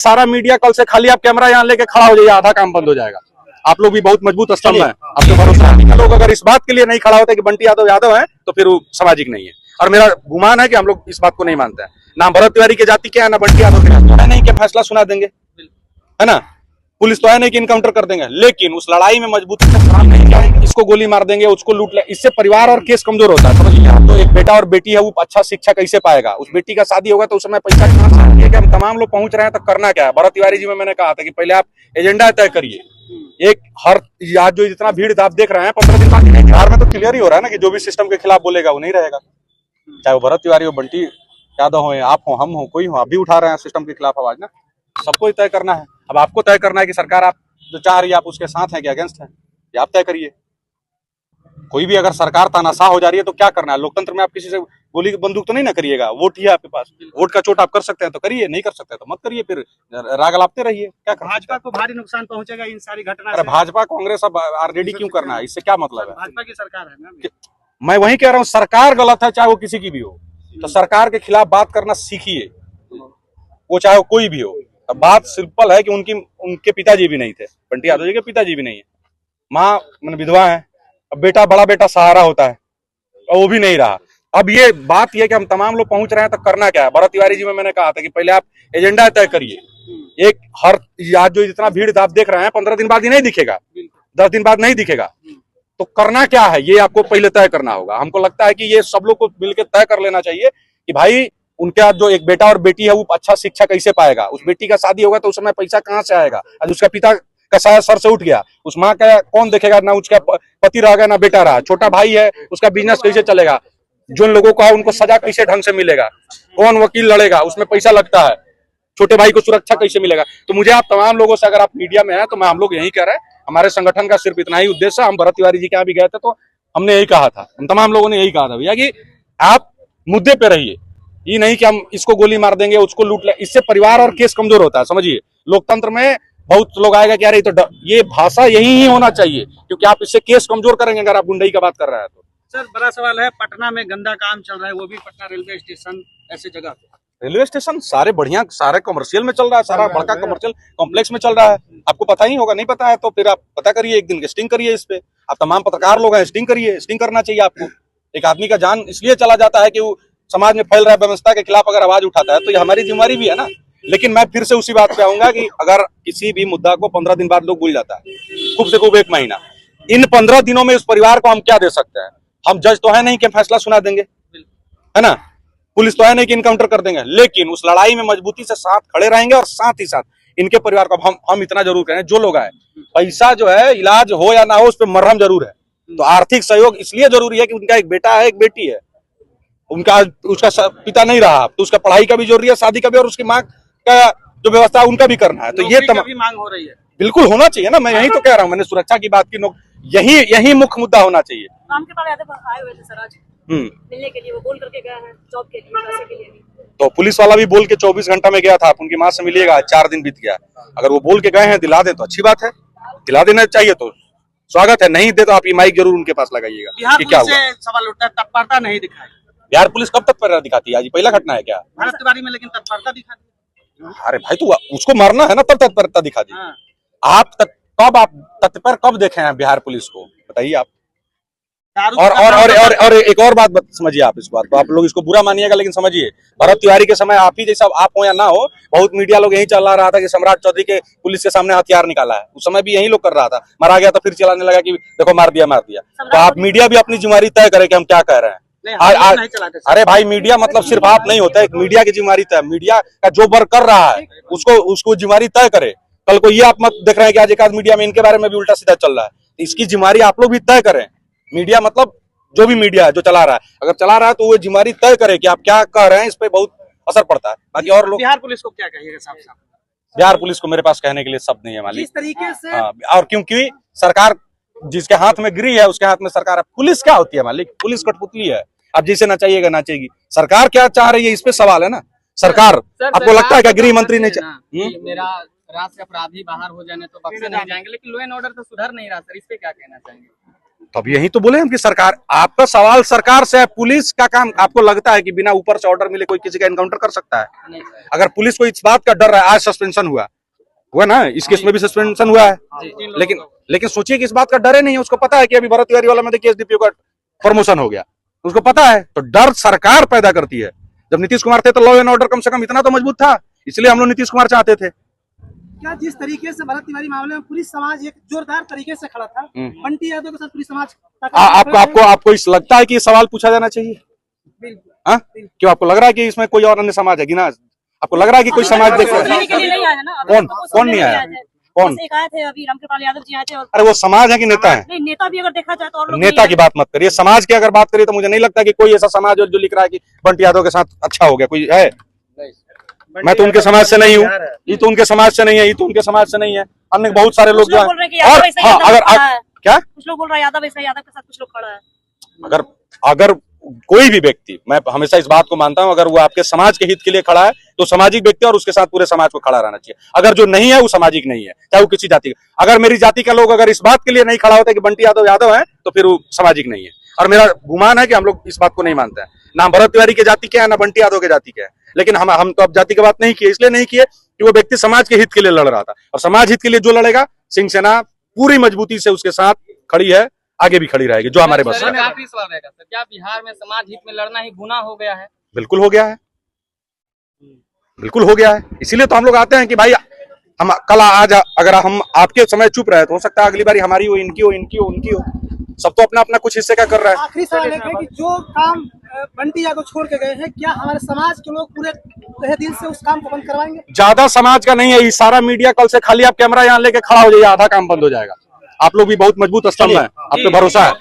सारा मीडिया कल से खाली आप कैमरा यहाँ लेके खड़ा हो जाइए, आधा काम बंद हो जाएगा। आप लोग भी बहुत मजबूत स्तंभ है, आपको भरोसा है। लोग अगर इस बात के लिए नहीं खड़ा होते कि बंटी यादव यादव है तो फिर वो सामाजिक नहीं है। और मेरा गुमान है कि हम लोग इस बात को नहीं मानते हैं। ना भरत तिवारी की जाति क्या है, ना बंटी यादव की जाति है नहीं कि फैसला सुना देंगे, है ना। पुलिस तो है नहीं कि इनकाउंटर कर देंगे, लेकिन उस लड़ाई में मजबूती से काम नहीं किया, इसको गोली मार देंगे, उसको लूट ले, इससे परिवार और केस कमजोर होता है। समझिए, आप तो एक बेटा और बेटी है, वो अच्छा शिक्षा कैसे पाएगा? उस बेटी का शादी होगा तो उस समय पैसा कहाँ से आएगा? कि हम तमाम लोग पहुंच रहे हैं तो करना क्या है? भरत तिवारी जी में मैंने कहा था कि पहले आप एजेंडा तय करिए। एक हर आज जो जितना भीड़ आप देख रहे हैं 15 दिन बाद बिहार में तो क्लियर ही हो रहा है ना कि जो भी सिस्टम के खिलाफ बोलेगा वो नहीं रहेगा। चाहे वो भरत तिवारी हो, बंटी यादव हो, आप हो, हम हो, कोई हो, आप भी उठा रहे हैं सिस्टम के खिलाफ आवाज ना। सबको ही तय करना है। अब आपको तय करना है कि सरकार आप जो चाह रही है आप उसके साथ हैं कि अगेंस्ट हैं, ये आप तय करिए। कोई भी अगर सरकार तानाशाह हो जा रही है तो क्या करना है? लोकतंत्र में आप किसी से गोली बंदूक तो नहीं ना करिएगा। वोट ही है आपके पास, वोट का चोट आप कर सकते हैं तो करिए, नहीं कर सकते तो मत करिए, फिर राग अलापते रहिए। क्या कर भाजपा को भारी नुकसान पहुंचेगा इन सारी घटना से? से। भाजपा कांग्रेस अब ऑलरेडी क्यों करना है? इससे क्या मतलब है? भाजपा की सरकार है ना। मैं वही कह रहा हूँ, सरकार गलत है चाहे वो किसी की भी हो, तो सरकार के खिलाफ बात करना सीखिए, वो चाहे वो कोई भी हो। अब बात सिंपल है कि उनके पिताजी भी नहीं थे, बंटी यादव जी के पिताजी भी नहीं है, माँ मैंने विधवा है, अब बेटा बड़ा बेटा सहारा होता है और वो भी नहीं रहा। अब ये बात ये कि हम तमाम लोग पहुंच रहे हैं तो करना क्या है? भरत तिवारी जी में मैंने कहा था कि पहले आप एजेंडा तय करिए। एक हर आज जो जितना भीड़ आप देख रहे हैं 15 दिन बाद ही नहीं दिखेगा, 10 दिन बाद नहीं दिखेगा, तो करना क्या है ये आपको पहले तय करना होगा। हमको लगता है कि ये सब लोग को मिलकर तय कर लेना चाहिए कि भाई उनके आज जो एक बेटा और बेटी है वो अच्छा शिक्षा कैसे पाएगा? उस बेटी का शादी होगा तो उस समय पैसा कहाँ से आएगा? आज उसका पिता का शायद सर से उठ गया, उस माँ का कौन देखेगा? ना उसका पति रह गया ना बेटा रहा, छोटा भाई है, उसका बिजनेस कैसे चलेगा? जो लोगों को है उनको सजा कैसे ढंग से मिलेगा? कौन वकील लड़ेगा? उसमें पैसा लगता है। छोटे भाई को सुरक्षा कैसे मिलेगा? तो मुझे आप तमाम लोगों से, अगर आप मीडिया में हैं तो मैं हम लोग यही कह रहे हैं, हमारे संगठन का सिर्फ इतना ही उद्देश्य है। हम भरत तिवारी जी के यहाँ भी गए थे तो हमने यही कहा था, हम तमाम लोगों ने यही कहा था भैया कि आप मुद्दे पे रहिए, ये नहीं कि हम इसको गोली मार देंगे, उसको लूट ले, इससे परिवार और केस कमजोर होता है। समझिए, लोकतंत्र में बहुत लोग आएगा कि यार ये भाषा यही ही होना चाहिए, क्योंकि आप इससे केस कमजोर करेंगे अगर आप गुंडई का बात कर रहे हैं तो। सर बड़ा सवाल है, पटना में गंदा काम चल रहा है, वो भी पटना रेलवे स्टेशन ऐसी जगह पे। रेलवे स्टेशन सारे बढ़िया, सारे कमर्शियल में चल रहा है, सारा बड़का कमर्शियल कॉम्प्लेक्स में चल रहा है। आपको पता ही होगा, नहीं पता है तो फिर आप पता करिए, एक दिन स्टिंग करिए इस पे। आप तमाम पत्रकार लोग हैं, स्टिंग करिए, स्टिंग करना चाहिए आपको। एक आदमी का जान इसलिए चला जाता है कि वो समाज में फैल रहा है व्यवस्था के खिलाफ अगर आवाज उठाता है तो ये हमारी जिम्मेवारी भी है ना। लेकिन मैं फिर से उसी बात पे आऊंगा कि अगर किसी भी मुद्दा को 15 दिन बाद लोग भूल जाता है, खूब से खूब 1 महीना, इन 15 दिनों में उस परिवार को हम क्या दे सकते हैं? हम जज तो है नहीं कि फैसला सुना देंगे, है ना। पुलिस तो है नहीं कि इनकाउंटर कर देंगे, लेकिन उस लड़ाई में मजबूती से साथ खड़े रहेंगे और साथ ही साथ इनके परिवार को हम इतना जरूर करें, जो लोग आए, पैसा जो है इलाज हो या ना हो उस पर मरहम जरूर है। तो आर्थिक सहयोग इसलिए जरूरी है कि उनका एक बेटा है, एक बेटी है, उसका पिता नहीं रहा तो उसका पढ़ाई का भी जरूरी है, शादी का भी, और उसकी माँ का जो व्यवस्था है उनका भी करना है। तो ये मांग हो रही है, बिल्कुल होना चाहिए ना। मैं यही तो कह रहा हूँ, मैंने सुरक्षा की बात की, यही मुख्य मुद्दा होना चाहिए। आपके पास आए हुए थे सर आज मिलने के लिए, वो बोल करके गए हैं जॉब के लिए, पैसे के लिए भी। तो पुलिस वाला भी बोल के 24 घंटा में गया था, आप उनकी माँ से मिलिएगा, 4 दिन बीत गया। अगर वो बोल के गए हैं दिला दे तो अच्छी बात है, दिला देना चाहिए तो स्वागत है, नहीं दे तो आप माइक जरूर उनके पास लगाइएगा कि क्या हुआ। सवाल उठता है, तत्परता नहीं दिखाई। बिहार पुलिस कब तत्परता दिखाती है? आज पहला घटना है क्या भरत तिवारी में? लेकिन तत्परता दिखा दी। अरे भाई, तो उसको मारना है ना, तब तत्परता दिखा दी। आप तत्पर कब देखे हैं बिहार पुलिस को? बताइए आप। और एक और बात समझिए, आप इस बात को, आप लोग इसको बुरा मानिएगा लेकिन समझिए, भरत तिवारी के समय आप ही जैसा, आप हो या ना हो, बहुत मीडिया लोग यही चला रहा था कि सम्राट चौधरी के पुलिस के सामने हथियार निकाला है। उस समय भी यही लोग कर रहा था, मारा गया तो फिर चलाने लगा कि देखो मार दिया। तो आप मीडिया भी अपनी जिम्मेदारी तय करे कि हम क्या कह रहे हैं। अरे भाई, मीडिया मतलब सिर्फ आप नहीं होता, एक मीडिया की जिम्मेदारी तय, मीडिया का जो वर्क कर रहा है उसको जिम्मेदारी तय करे। कल को ये आप मत देख रहे हैं कि आज एक आध मीडिया में इनके बारे में भी उल्टा सीधा चल रहा है, इसकी जिम्मेदारी आप लोग भी तय करें। मीडिया मतलब जो भी मीडिया है जो चला रहा है, अगर चला रहा है तो वो जिम्मेदारी तय करे कि आप क्या कह रहे हैं, इस पे बहुत असर पड़ता है। बाकी और लोग, बिहार पुलिस को क्या कहिएगा साहब? बिहार पुलिस को मेरे पास कहने के लिए शब्द नहीं है मालिक। इस तरीके से और क्योंकि सरकार जिसके हाथ में गिरी है उसके हाथ में सरकार है। पुलिस क्या होती है मालिक? पुलिस कठपुतली है, आप जिसे नचाइएगा नाचेगी। सरकार क्या चाह रही है इस पे सवाल है ना। सरकार, आपको लगता है क्या गृह मंत्री ने मेरा राष्ट्र अपराधी बाहर हो जाने तो बक्से नहीं जाएंगे, लेकिन लॉ एंड ऑर्डर तो सुधर नहीं रहा सर, इस पे क्या कहना चाहेंगे? तो अब यही तो बोले हम कि सरकार, आपका सवाल सरकार से है। पुलिस का काम, आपको लगता है कि बिना ऊपर से ऑर्डर मिले कोई किसी का एनकाउंटर कर सकता है? अगर पुलिस को इस बात का डर है, आज सस्पेंशन हुआ ना, इस केस में भी सस्पेंशन हुआ है, लेकिन सोचिए कि इस बात का डर ही नहीं है। उसको पता है कि अभी भरत तिवारी वाला में देखिए एसडीपीओ का प्रमोशन हो गया, उसको पता है। तो डर सरकार पैदा करती है। जब नीतीश कुमार थे तो लॉ एंड ऑर्डर कम से कम इतना तो मजबूत था, इसलिए हम लोग नीतीश कुमार चाहते थे। क्या जिस तरीके से भरत तिवारी मामले में पुलिस समाज एक जोरदार तरीके से खड़ा था, बंटी यादव के साथ पुलिस समाज आपको इस लगता है कि ये सवाल पूछा जाना चाहिए? हाँ, क्यों आपको लग रहा है कि इसमें कोई और अन्य समाज है कि ना? आपको लग रहा है कि कोई समाज देख रहा है? कौन नहीं आया? कौन? एक आए थे अभी, रामकृपाल यादव जी आए थे। अरे वो समाज है कि नेता है? नहीं, नेता भी अगर देखा जाए तो और लोग नेता की बात मत करिए, समाज की अगर बात करिए तो मुझे नहीं लगता कि कोई ऐसा समाज है जो लिख रहा है कि बंटी यादव के साथ अच्छा हो गया। कोई है? मैं तो उनके समाज से नहीं हूँ, ये तो उनके समाज से नहीं है, ये तो उनके समाज से नहीं है। अन्य बहुत सारे लोग जो है, और हाँ, अगर क्या कुछ लोग बोल रहे हैं यादव ऐसा, यादव के साथ कुछ लोग खड़ा है। अगर कोई भी व्यक्ति, मैं हमेशा इस बात को मानता हूं, अगर वो आपके समाज के हित के लिए खड़ा है तो सामाजिक व्यक्ति और उसके साथ पूरे समाज को खड़ा रहना चाहिए। अगर जो नहीं है वो सामाजिक नहीं है, चाहे वो किसी जाति का। अगर मेरी जाति का लोग अगर इस बात के लिए नहीं खड़ा होता कि बंटी यादव यादव है, तो फिर वो सामाजिक नहीं है। और मेरा गुमान है कि हम लोग इस बात को नहीं मानते हैं। ना भरत तिवारी के जाति के है, ना बंटी यादव के जाति के है। लेकिन हम तो अब जाति की बात नहीं किए, इसलिए नहीं किए कि वो व्यक्ति समाज के हित के लिए लड़ रहा था, और समाज हित के लिए जो लड़ेगा, सिंह सेना पूरी मजबूती से उसके साथ खड़ी है, आगे भी खड़ी रहेगी, जो हमारे बस है। काफी सवाल रहेगा सर, क्या बिहार में समाज हित में लड़ना ही गुनाह हो गया है? बिल्कुल हो गया है, बिल्कुल हो गया है। इसीलिए तो हम लोग आते हैं कि भाई हम कल आज अगर हम आपके समय चुप रहे तो हो सकता है अगली बारी हमारी हो, इनकी हो, इनकी हो, उनकी हो। सब तो अपना अपना कुछ हिस्से का कर रहा है। आखिरी सवाल है कि जो काम बंटी यादव छोड़ के गए हैं, क्या हमारे समाज के लोग पूरे तहे दिल से उस काम को बंद करवाएंगे? ज्यादा समाज का नहीं है, ये सारा मीडिया कल से खाली आप कैमरा यहाँ लेके खड़ा हो जाइए, आधा काम बंद हो जाएगा। आप लोग भी बहुत मजबूत स्तंभ है, आप पे भरोसा है।